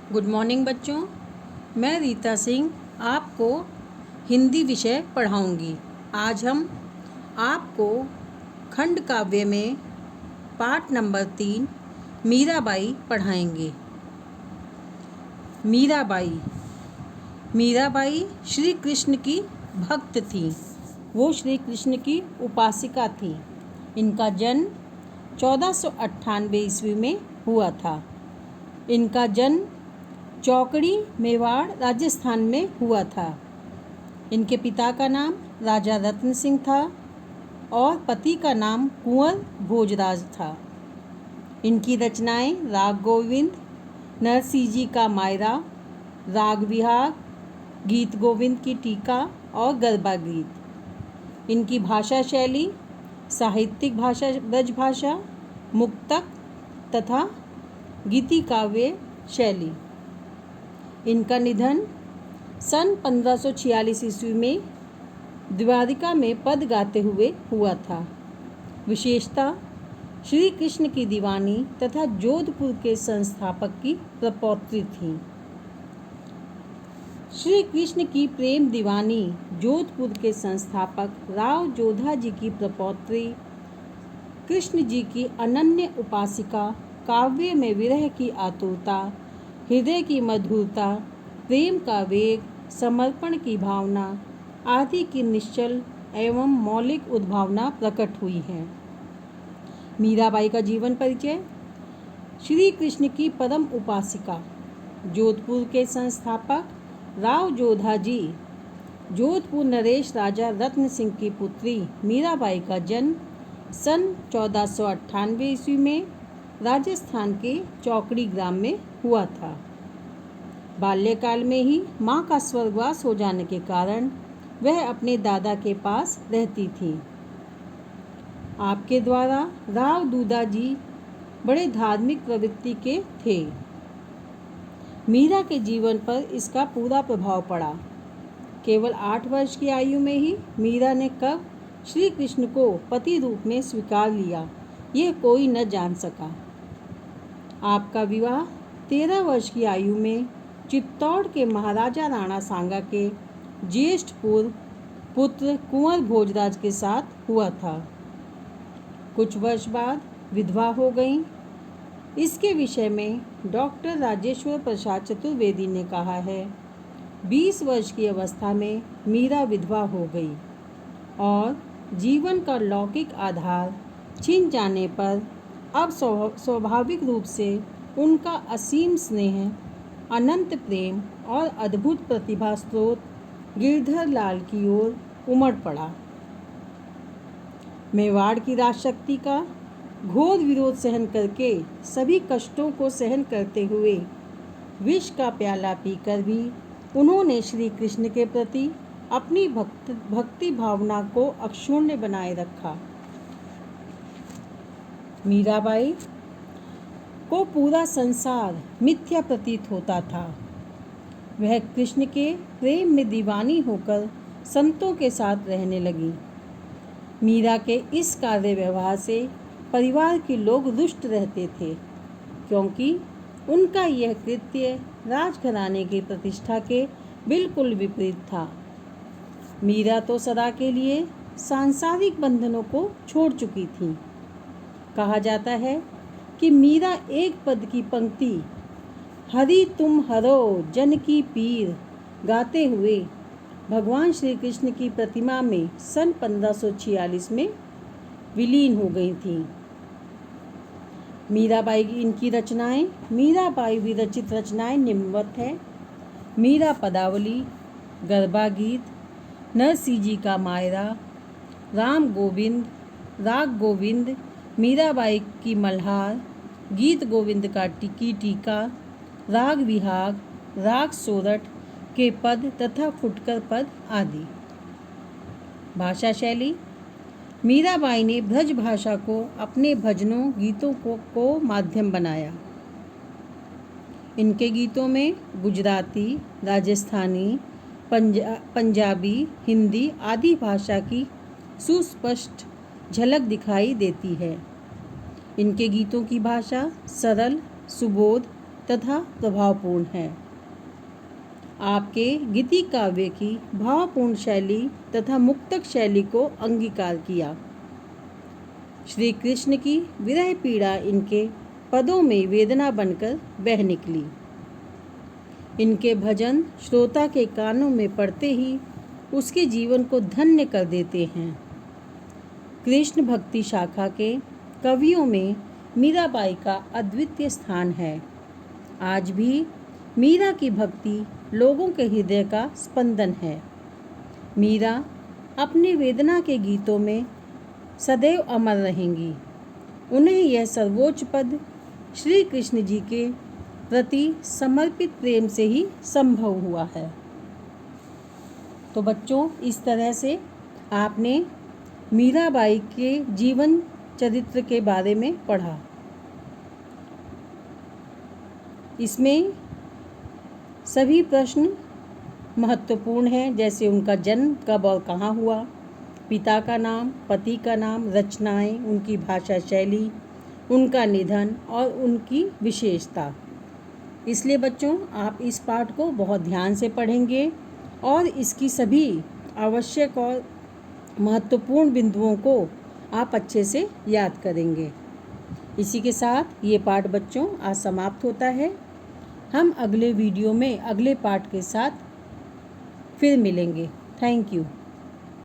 Good morning बच्चों। मैं रीता सिंह आपको हिंदी विषय पढ़ाऊंगी। आज हम आपको खंड काव्य में पाठ नंबर 3 मीराबाई पढ़ाएंगे। मीराबाई श्री कृष्ण की भक्त थी। वो श्री कृष्ण की उपासिका थी। इनका जन्म 1498 ईस्वी में हुआ था। इनका जन्म चौकड़ी मेवाड़ राजस्थान में हुआ था। इनके पिता का नाम राजा रत्न सिंह था और पति का नाम कुंवर भोजराज था। इनकी रचनाएं राग गोविंद, नरसिंह जी का मायरा, राग विहाग, गीत गोविंद की टीका और गरबा गीत। इनकी भाषा शैली साहित्यिक भाषा ब्रज भाषा, मुक्तक तथा गीति काव्य शैली। इनका निधन सन 1546 ईस्वी में द्वारिका में पद गाते हुए हुआ था। विशेषता श्री कृष्ण की दीवानी तथा जोधपुर के संस्थापक की प्रपौत्री थी। श्री कृष्ण की प्रेम दीवानी जोधपुर के संस्थापक राव जोधा जी की प्रपौत्री, कृष्ण जी की अनन्य उपासिका, काव्य में विरह की आतुरता, हृदय की मधुरता, प्रेम का वेग, समर्पण की भावना आदि की निश्चल एवं मौलिक उद्भावना प्रकट हुई है। मीराबाई का जीवन परिचय। श्री कृष्ण की परम उपासिका, जोधपुर के संस्थापक राव जोधा जी, जोधपुर नरेश राजा रत्न सिंह की पुत्री मीराबाई का जन्म सन 1498 ईस्वी में राजस्थान के चौकड़ी ग्राम में हुआ था। बाल्यकाल में ही माँ का स्वर्गवास हो जाने के कारण वह अपने दादा के पास रहती थी। आपके द्वारा राव दूधा जी बड़े धार्मिक प्रवृत्ति के थे। मीरा के जीवन पर इसका पूरा प्रभाव पड़ा। केवल 8 वर्ष की आयु में ही मीरा ने कब श्री कृष्ण को पति रूप में स्वीकार लिया, यह कोई न जान सका। आपका विवाह 13 वर्ष की आयु में चित्तौड़ के महाराजा राणा सांगा के ज्येष्ठ पुत्र कुंवर भोजराज के साथ हुआ था। कुछ वर्ष बाद विधवा हो गईं। इसके विषय में डॉक्टर राजेश्वर प्रसाद चतुर्वेदी ने कहा है, 20 वर्ष की अवस्था में मीरा विधवा हो गई और जीवन का लौकिक आधार छिन जाने पर अब स्वाभाविक रूप से उनका असीम स्नेह, अनंत प्रेम और अद्भुत प्रतिभा स्रोत गिरधर लाल की ओर उमड़ पड़ा। मेवाड़ की राजशक्ति का घोर विरोध सहन करके, सभी कष्टों को सहन करते हुए, विष का प्याला पीकर भी उन्होंने श्री कृष्ण के प्रति अपनी भक्ति भावना को अक्षुण्ण बनाए रखा। मीराबाई को पूरा संसार मिथ्या प्रतीत होता था। वह कृष्ण के प्रेम में दीवानी होकर संतों के साथ रहने लगी। मीरा के इस कार्य व्यवहार से परिवार के लोग रुष्ट रहते थे, क्योंकि उनका यह कृत्य राजघराने की प्रतिष्ठा के बिल्कुल विपरीत था। मीरा तो सदा के लिए सांसारिक बंधनों को छोड़ चुकी थी। कहा जाता है कि मीरा एक पद की पंक्ति हरि तुम हरो जन की पीर गाते हुए भगवान श्री कृष्ण की प्रतिमा में सन 1546 में विलीन हो गई थी। मीराबाई की इनकी रचनाएं, मीराबाई विरचित रचनाएं निम्नवत है। मीरा पदावली, गरबा गीत, नरसिंह जी का मायरा, राम गोविंद, राग गोविंद, मीराबाई की मल्हार, गीत गोविंद की टीका, राग विहाग, राग सोरठ के पद तथा फुटकर पद आदि। भाषा शैली। मीराबाई ने ब्रज भाषा को अपने भजनों गीतों को माध्यम बनाया। इनके गीतों में गुजराती, राजस्थानी, पंजाबी, हिंदी आदि भाषा की सुस्पष्ट झलक दिखाई देती है। इनके गीतों की भाषा सरल, सुबोध तथा प्रभावपूर्ण है। आपके गीति काव्य की भावपूर्ण शैली तथा मुक्तक शैली को अंगीकार किया। श्री कृष्ण की विरह पीड़ा इनके पदों में वेदना बनकर बह निकली। इनके भजन श्रोता के कानों में पड़ते ही उसके जीवन को धन्य कर देते हैं। कृष्ण भक्ति शाखा के कवियों में मीराबाई का अद्वितीय स्थान है। आज भी मीरा की भक्ति लोगों के हृदय का स्पंदन है। मीरा अपनी वेदना के गीतों में सदैव अमर रहेंगी। उन्हें यह सर्वोच्च पद श्री कृष्ण जी के प्रति समर्पित प्रेम से ही संभव हुआ है। तो बच्चों, इस तरह से आपने मीराबाई के जीवन चरित्र के बारे में पढ़ा। इसमें सभी प्रश्न महत्वपूर्ण हैं, जैसे उनका जन्म कब और कहाँ हुआ, पिता का नाम, पति का नाम, रचनाएं, उनकी भाषा शैली, उनका निधन और उनकी विशेषता। इसलिए बच्चों, आप इस पाठ को बहुत ध्यान से पढ़ेंगे और इसकी सभी आवश्यक और महत्वपूर्ण बिंदुओं को आप अच्छे से याद करेंगे। इसी के साथ ये पाठ बच्चों आज समाप्त होता है। हम अगले वीडियो में अगले पाठ के साथ फिर मिलेंगे। Thank you.